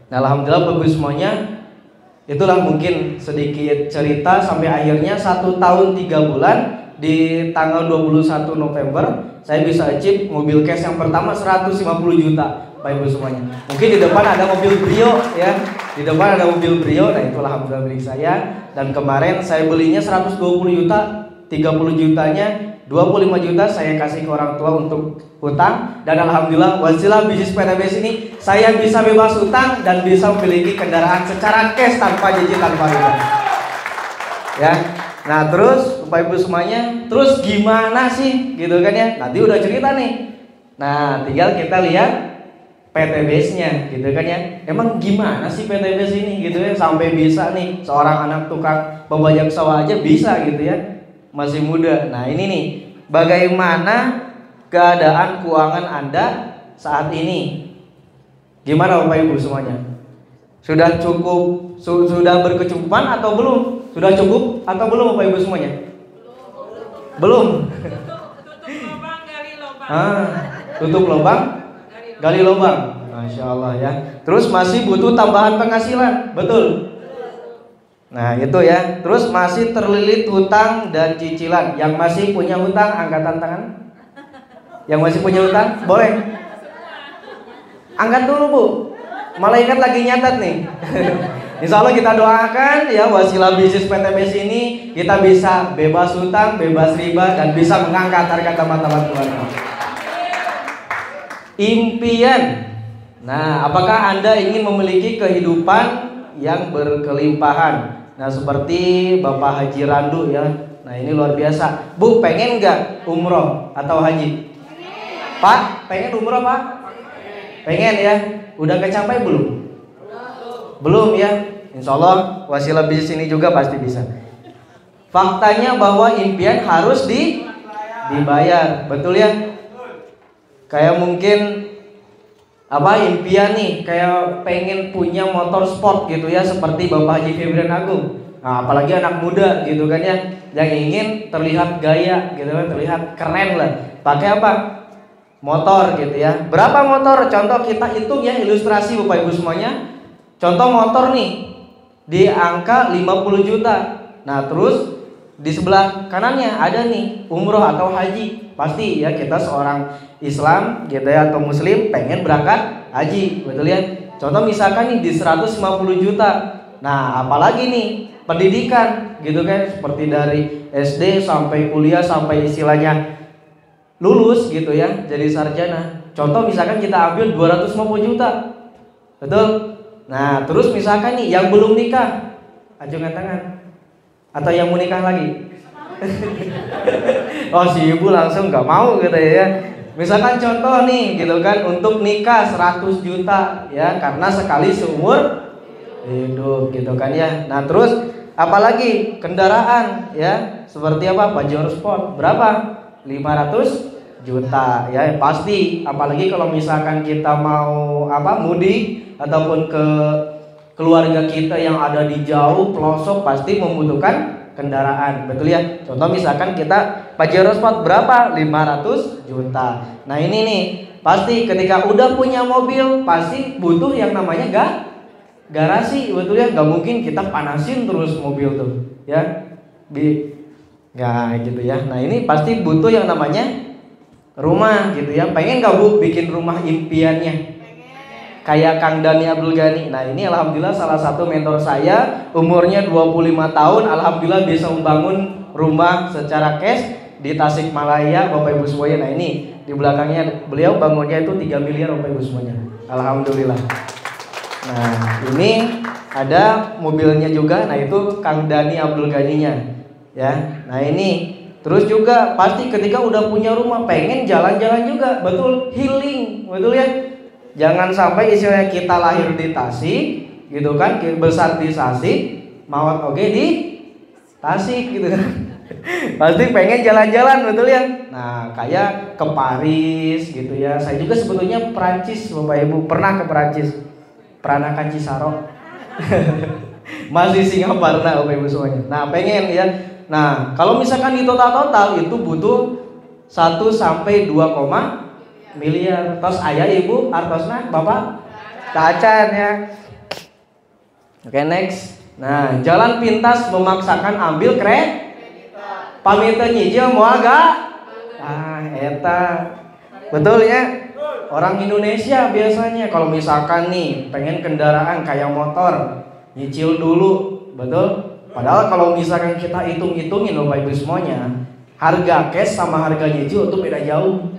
Nah alhamdulillah Bapak Ibu semuanya, itulah mungkin sedikit cerita sampai akhirnya 1 tahun 3 bulan di tanggal 21 November saya bisa achieve mobil cash yang pertama 150 juta Bapak Ibu semuanya. Mungkin di depan ada mobil Brio ya. Di depan ada mobil Brio, nah itu alhamdulillah milik saya. Dan kemarin saya belinya 120 juta, 30 jutanya 25 juta saya kasih ke orang tua untuk hutang. Dan alhamdulillah wasilah bisnis PTBS ini saya bisa bebas hutang dan bisa memiliki kendaraan secara cash tanpa cicilan tanpa hutang. Ya. Nah terus Bapak Ibu semuanya, terus gimana sih gitu kan ya? Nanti udah cerita nih. Nah tinggal kita lihat PTBS-nya gitu kan ya. Emang gimana sih PTBS ini gitu ya, sampai bisa nih seorang anak tukang pembajak sawah aja bisa gitu ya, masih muda. Nah ini nih, bagaimana keadaan keuangan Anda saat ini? Gimana Bapak Ibu semuanya? Sudah cukup, sudah berkecukupan atau belum? Sudah cukup atau belum Bapak Ibu semuanya? Belum. Tutup lubang, gali lubang. Tutup lubang, gali lubang. Masya Allah ya. Terus masih butuh tambahan penghasilan, betul? Nah itu ya. Terus masih terlilit hutang dan cicilan. Yang masih punya hutang angkatan tangan. Yang masih punya hutang boleh angkat dulu Bu. Malaikat lagi nyatat nih. Insya Allah kita doakan ya wasilah bisnis PTBS ini kita bisa bebas hutang, bebas riba, dan bisa mengangkat harga martabat keluarga. Impian. Nah, apakah Anda ingin memiliki kehidupan yang berkelimpahan? Nah, seperti Bapak Haji Randu ya. Nah, ini luar biasa. Bu, pengen nggak umroh atau haji? Pak, pengen umroh Pak? Pengen ya. Udah kecapai belum? Belum ya. Insya Allah wasilah bisnis ini juga pasti bisa. Faktanya bahwa impian harus dibayar, betul ya? Kayak mungkin impian nih, kayak pengen punya motor sport gitu ya, seperti Bapak Haji Febrian Agung. Nah, apalagi anak muda gitu kan ya, yang ingin terlihat gaya gitu kan, terlihat keren lah. Pakai apa? Motor gitu ya. Berapa motor? Contoh kita hitung ya, ilustrasi Bapak Ibu semuanya. Contoh motor nih di angka 50 juta. Nah, terus di sebelah kanannya ada nih umroh atau haji. Pasti ya kita seorang Islam gitu ya, atau muslim pengen berangkat haji, betul ya? Contoh misalkan nih di 150 juta. Nah, apalagi nih pendidikan gitu kan, seperti dari SD sampai kuliah sampai istilahnya lulus gitu ya, jadi sarjana. Contoh misalkan kita ambil 250 juta. Betul? Nah, terus misalkan nih yang belum nikah, acungkan tangan. Atau yang mau nikah lagi? Oh, si ibu langsung nggak mau gitu ya. Misalkan contoh nih gitu kan, untuk nikah 100 juta ya, karena sekali seumur hidup gitu kan ya. Nah, terus apalagi kendaraan ya, seperti apa? Pajero Sport berapa? 500 juta ya, pasti. Apalagi kalau misalkan kita mau mudik ataupun ke keluarga kita yang ada di jauh pelosok, pasti membutuhkan kendaraan, betul ya? Contoh misalkan kita Pajero Sport berapa? 500 juta. Nah ini nih, pasti ketika udah punya mobil pasti butuh yang namanya garasi, betul ya? Gak mungkin kita panasin terus mobil tuh ya, gitu ya. Nah ini pasti butuh yang namanya rumah gitu ya. Pengen gak Bu bikin rumah impiannya kayak Kang Dani Abdul Ghani? Nah ini alhamdulillah salah satu mentor saya, umurnya 25 tahun, alhamdulillah bisa membangun rumah secara cash di Tasikmalaya Bapak Ibu semuanya. Nah ini di belakangnya beliau bangunnya itu 3 miliar Bapak Ibu semuanya, alhamdulillah. Nah ini ada mobilnya juga, nah itu Kang Dani Abdul Ghaninya ya. Nah ini terus juga pasti ketika udah punya rumah pengen jalan-jalan juga, betul, healing, betul ya? Jangan sampai istilahnya kita lahir di Tasik gitu kan, besar di Tasik, mawat oke di Tasik gitu kan. Pasti pengen jalan-jalan, betul ya? Nah, kayak ke Paris gitu ya. Saya juga sebetulnya Perancis Bapak Ibu, pernah ke Perancis. Peranakan Cisarok. Masih Singapura Bapak Ibu semuanya. Nah, pengen ya. Nah, kalau misalkan di total itu butuh 1 sampai 2 miliar. Terus ayah ibu artosna bapak kacan ya. Oke, next. Nah, jalan pintas memaksakan ambil pamit nyicil mau agak. Eta. Betul ya? Orang Indonesia biasanya kalau misalkan nih pengen kendaraan kayak motor, nyicil dulu, betul? Padahal kalau misalkan kita hitung-hitungin loh Bapak Ibu semuanya, harga cash sama harga nyicil itu beda jauh.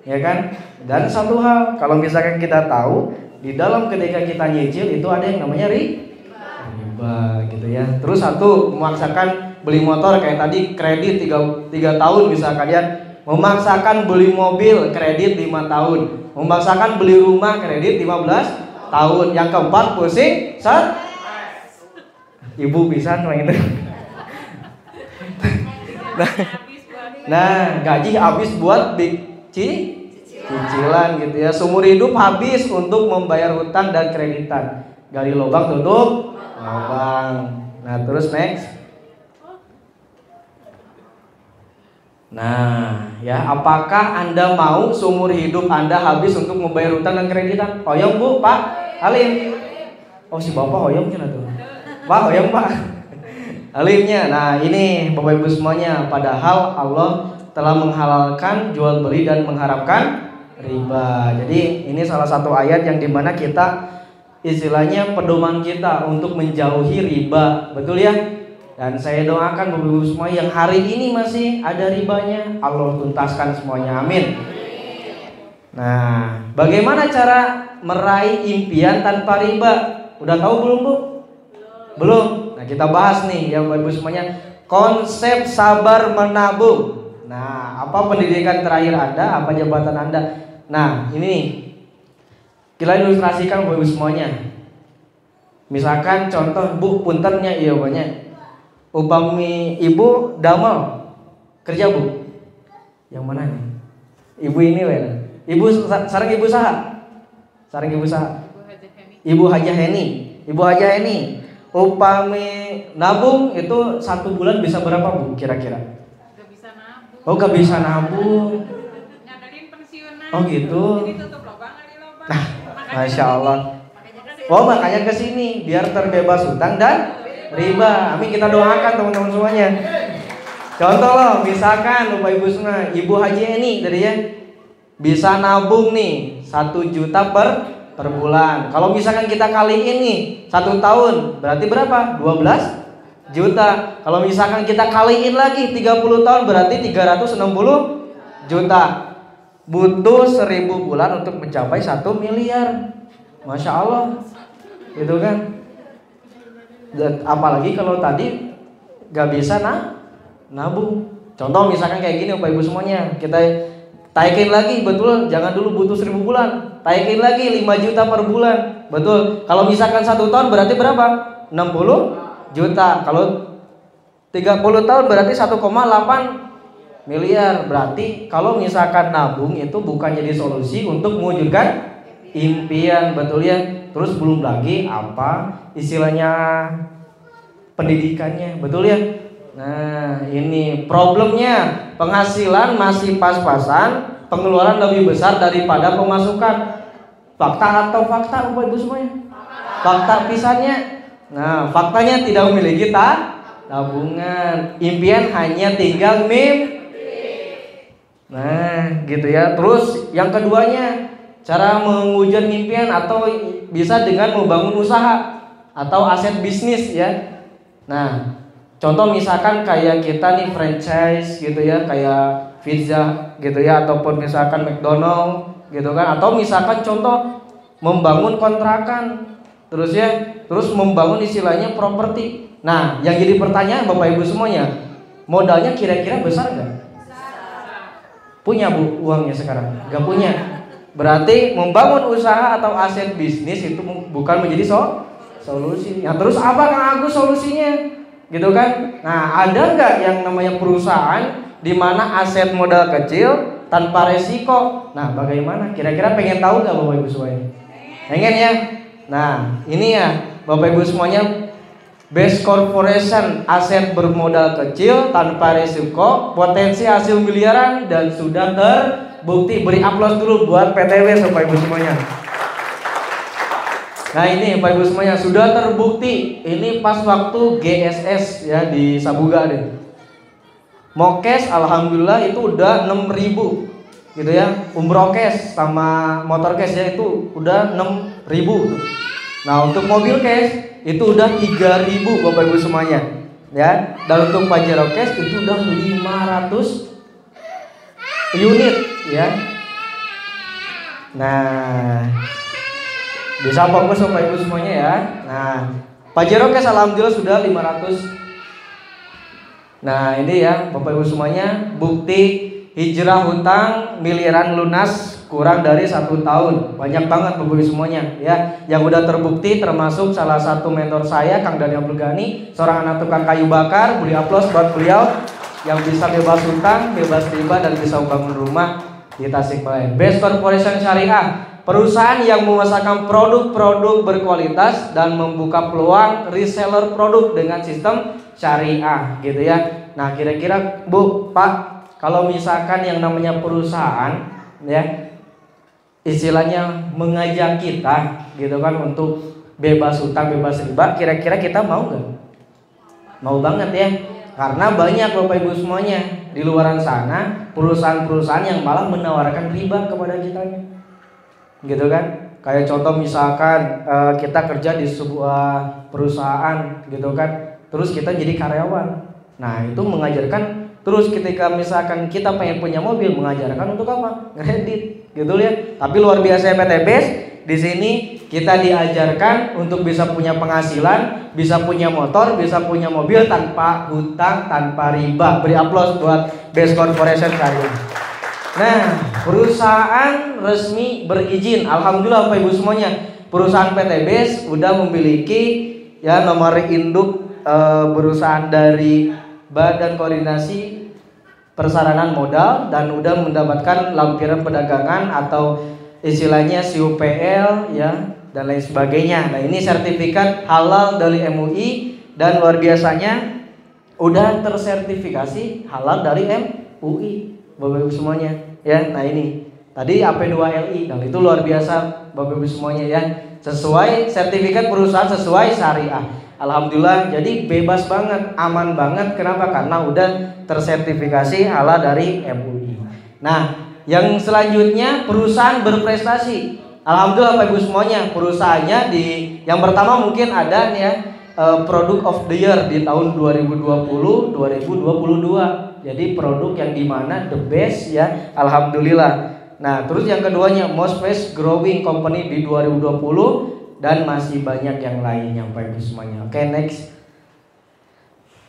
Ya kan? Dan satu hal, kalau misalkan kita tahu di dalam ketika kita nyicil itu ada yang namanya riba gitu ya. Terus satu, memaksakan beli motor kayak tadi kredit 3 tahun misalkan ya. Memaksakan beli mobil kredit 5 tahun. Memaksakan beli rumah kredit 15 tahun. Yang keempat pusing ibu bisa main itu. Nah, gaji habis buat cicilan gitu ya. Seumur hidup habis untuk membayar hutang dan kreditan. Gali lubang tutup lubang. Nah, terus next. Nah, ya, apakah Anda mau seumur hidup Anda habis untuk membayar hutang dan kreditan? Hoyong Bu, Pak, Halim. Oh, si Bapak hoyong kan tuh. Pak, hoyong Pak. Halimnya. Nah, ini Bapak Ibu semuanya, padahal Allah telah menghalalkan jual beli dan mengharamkan riba. Jadi ini salah satu ayat yang dimana kita istilahnya pedoman kita untuk menjauhi riba, betul ya? Dan saya doakan Bapak Ibu semua yang hari ini masih ada ribanya, Allah tuntaskan semuanya, amin. Nah, bagaimana cara meraih impian tanpa riba? Udah tahu belum Bu? Belum? Nah, kita bahas nih ya Bapak Ibu semuanya, konsep sabar menabung. Nah, apa pendidikan terakhir Anda, apa jabatan Anda? Nah, ini kita ilustrasikan Bapak Ibu semuanya. Misalkan contoh Bu, puntennya iya banyak. Upami ibu damel kerja Bu, yang mana nih? Ibu ini weh. Ibu sarang ibu saha? Sarang ibu saha? Ibu Haja Heni. Ibu Haja Heni. Upami nabung itu 1 bulan bisa berapa Bu kira-kira? Gak bisa nabung. Oh, gak bisa nabung. Ngandelin pensiunan. Oh gitu. Jadi tutup lubang kali lubang. Nah, Masya Allah. Oh, makanya kesini biar terbebas hutang dan riba. Amin, kita doakan teman-teman semuanya. Contoh loh, misalkan Bapak Ibu semua, Ibu Haji Eni tadi ya, bisa nabung nih 1 juta per bulan. Kalau misalkan kita kaliin nih 1 tahun, berarti berapa? 12 juta. Kalau misalkan kita kaliin lagi 30 tahun, berarti 360 juta. Butuh 1000 bulan untuk mencapai 1 miliar. Masya Allah, gitu kan? Dan apalagi kalau tadi gak bisa nabung. Contoh misalkan kayak gini Bapak Ibu semuanya, kita taikin lagi, betul, jangan dulu butuh 1000 bulan, taikin lagi 5 juta per bulan, betul. Kalau misalkan 1 tahun berarti berapa? 60 juta. Kalau 30 tahun berarti 1,8 miliar. Berarti kalau misalkan nabung itu bukan jadi solusi untuk mewujudkan impian, betul ya. Terus belum lagi apa istilahnya pendidikannya, betul ya. Nah, ini problemnya, penghasilan masih pas-pasan, pengeluaran lebih besar daripada pemasukan. Fakta atau fakta Bapak Ibu semuanya? Fakta pisannya. Nah, faktanya tidak memiliki tabungan, impian hanya tinggal mimpi. Nah, gitu ya. Terus yang keduanya, cara mewujudkan impian atau bisa dengan membangun usaha atau aset bisnis ya. Nah, contoh misalkan kayak kita nih franchise gitu ya, kayak pizza gitu ya, ataupun misalkan McDonald gitu kan, atau misalkan contoh membangun kontrakan, terus ya, terus membangun istilahnya properti. Nah, yang jadi pertanyaan Bapak Ibu semuanya, modalnya kira-kira besar nggak? Punya Bu uangnya sekarang? Nggak punya. Berarti membangun usaha atau aset bisnis itu bukan menjadi solusi. Nah, terus apa Kang Agus solusinya? Gitu kan? Nah, ada nggak yang namanya perusahaan di mana aset modal kecil tanpa resiko? Nah, bagaimana? Kira-kira pengen tahu nggak Bapak Ibu semuanya? Pengen ya? Nah, ini ya Bapak Ibu semuanya, Best Corporation, aset bermodal kecil tanpa resiko, potensi hasil miliaran dan sudah terbukti. Beri aplaus dulu buat PTW Bapak Ibu semuanya. Nah ini Bapak Ibu semuanya sudah terbukti. Ini pas waktu GSS ya di Sabuga deh. Mokes alhamdulillah itu udah 6.000 gitu ya. Umroh cash sama motor cash ya itu udah 6.000. Nah untuk mobil cash itu udah 3.000 Bapak Ibu semuanya ya. Dan untuk Pajero cash itu udah 500 unit ya. Nah bisa fokus Bapak Ibu semuanya ya. Nah Pajero cash alhamdulillah sudah 500. Nah ini ya Bapak Ibu semuanya bukti hijrah hutang miliaran lunas kurang dari 1 tahun. Banyak banget Bapak Ibu semuanya ya. Yang udah terbukti termasuk salah satu mentor saya Kang Daniel Abdul-Ghani, seorang anak tukang kayu bakar. Beri aplaus buat beliau yang bisa bebas hutang, bebas riba dan bisa membangun rumah di Tasikmalaya. Best Corporation Syariah, perusahaan yang memasarkan produk-produk berkualitas dan membuka peluang reseller produk dengan sistem syariah gitu ya. Nah kira-kira Bu, Pak, kalau misalkan yang namanya perusahaan ya istilahnya mengajak kita gitu kan untuk bebas hutang, bebas riba, kira-kira kita mau nggak? Mau banget ya. Karena banyak Bapak Ibu semuanya di luaran sana perusahaan-perusahaan yang malah menawarkan riba kepada kita, gitu kan? Kayak contoh misalkan kita kerja di sebuah perusahaan, gitu kan? Terus kita jadi karyawan. Nah itu mengajarkan. Terus ketika misalkan kita pengen punya mobil, mengajarkan untuk apa? Kredit, gitu ya. Tapi luar biasa PTBes. Di sini kita diajarkan untuk bisa punya penghasilan, bisa punya motor, bisa punya mobil tanpa hutang, tanpa riba. Beri aplaus buat Best Corporation kali ini. Nah, perusahaan resmi berizin. Alhamdulillah Bapak Ibu semuanya. Perusahaan PTBes udah memiliki ya nomor induk perusahaan dari Badan Koordinasi Persaranan Modal dan udah mendapatkan lampiran perdagangan atau istilahnya CUPL ya dan lain sebagainya. Nah ini sertifikat halal dari MUI dan luar biasanya udah tersertifikasi halal dari MUI Bapak Ibu semuanya ya. Nah ini tadi AP2LI dan itu luar biasa Bapak Ibu semuanya ya, sesuai sertifikat perusahaan sesuai syariah. Alhamdulillah jadi bebas banget, aman banget. Kenapa? Karena udah tersertifikasi halal dari MUI. Nah yang selanjutnya perusahaan berprestasi. Alhamdulillah Bapak Ibu semuanya perusahaannya di yang pertama mungkin ada nih ya Product of the Year di tahun 2020 2022. Jadi produk yang dimana the best ya, alhamdulillah. Nah terus yang keduanya most fast growing company di 2020 dan masih banyak yang lainnya Bapak Ibu semuanya. Oke, next.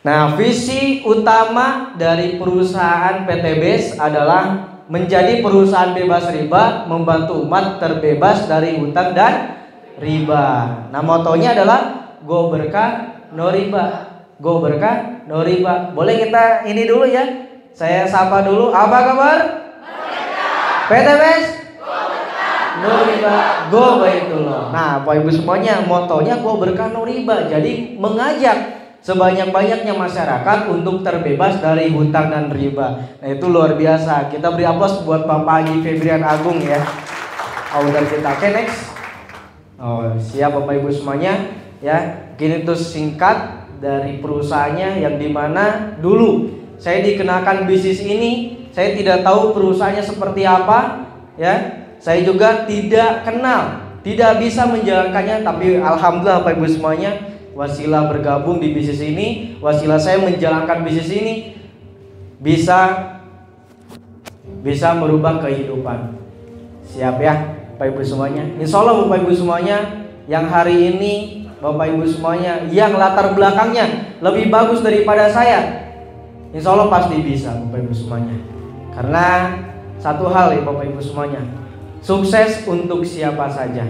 Nah visi utama dari perusahaan PTBes adalah menjadi perusahaan bebas riba, membantu umat terbebas dari hutang dan riba. Nah motonya adalah go berkah no riba, go berkah no riba. Boleh kita ini dulu ya, saya sapa dulu. Apa kabar? PTBes no riba, go baitullah. Nah Bapak Ibu semuanya motonya go berkah no riba. Jadi mengajak sebanyak-banyaknya masyarakat untuk terbebas dari hutang dan riba. Nah itu luar biasa. Kita beri aplaus buat Bapak Haji Febrian Agung ya, founder kita. Oke, next. Oh siap Bapak Ibu semuanya ya. Gini tuh singkat dari perusahaannya yang dimana dulu saya dikenakan bisnis ini, saya tidak tahu perusahaannya seperti apa ya. Saya juga tidak kenal, tidak bisa menjalankannya. Tapi alhamdulillah Bapak Ibu semuanya, wasilah bergabung di bisnis ini, wasilah saya menjalankan bisnis ini bisa merubah kehidupan. Siap ya Bapak Ibu semuanya. Insya Allah Bapak Ibu semuanya yang hari ini Bapak Ibu semuanya yang latar belakangnya lebih bagus daripada saya, insya Allah pasti bisa Bapak Ibu semuanya. Karena satu hal ya Bapak Ibu semuanya, sukses untuk siapa saja,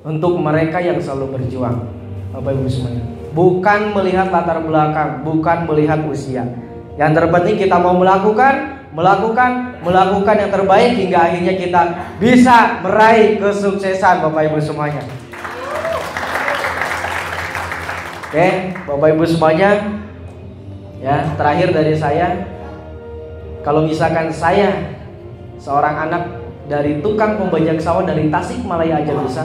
untuk mereka yang selalu berjuang Bapak Ibu semuanya. Bukan melihat latar belakang, bukan melihat usia. Yang terpenting kita mau melakukan yang terbaik hingga akhirnya kita bisa meraih kesuksesan Bapak Ibu semuanya. Oke, Bapak Ibu semuanya. Ya, terakhir dari saya, kalau misalkan saya seorang anak dari tukang pembajak sawah dari Tasikmalaya aja bisa,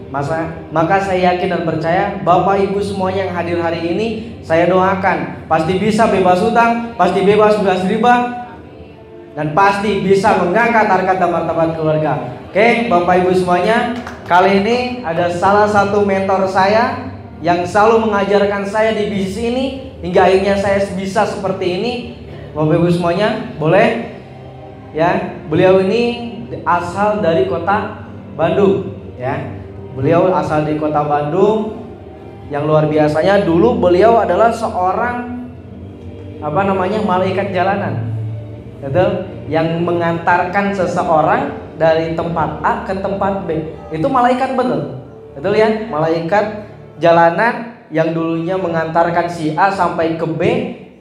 Maka saya yakin dan percaya Bapak Ibu semuanya yang hadir hari ini, saya doakan pasti bisa bebas hutang, pasti bebas riba, dan pasti bisa mengangkat harkat dan martabat keluarga. Oke, Bapak Ibu semuanya, kali ini ada salah satu mentor saya yang selalu mengajarkan saya di bisnis ini hingga akhirnya saya bisa seperti ini. Bapak Ibu semuanya, boleh ya, beliau ini asal dari kota Bandung ya. Beliau asal dari kota Bandung. Yang luar biasanya dulu beliau adalah seorang malaikat jalanan. Betul? Yang mengantarkan seseorang dari tempat A ke tempat B. Itu malaikat betul. Betul ya? Malaikat jalanan yang dulunya mengantarkan si A sampai ke B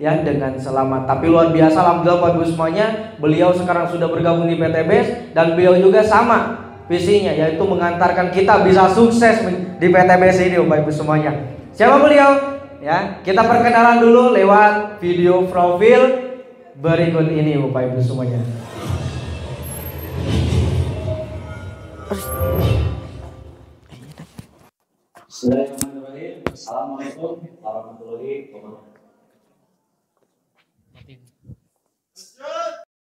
ya dengan selamat. Tapi luar biasa, alhamdulillah Bapak Ibu semuanya, beliau sekarang sudah bergabung di PTBS dan beliau juga sama visinya, yaitu mengantarkan kita bisa sukses di PTBS ini Bapak Ibu semuanya. Siapa beliau? Ya, kita perkenalan dulu lewat video profil berikut ini Bapak Ibu semuanya. Bismillahirrahmanirrahim. Assalamualaikum warahmatullahi wabarakatuh.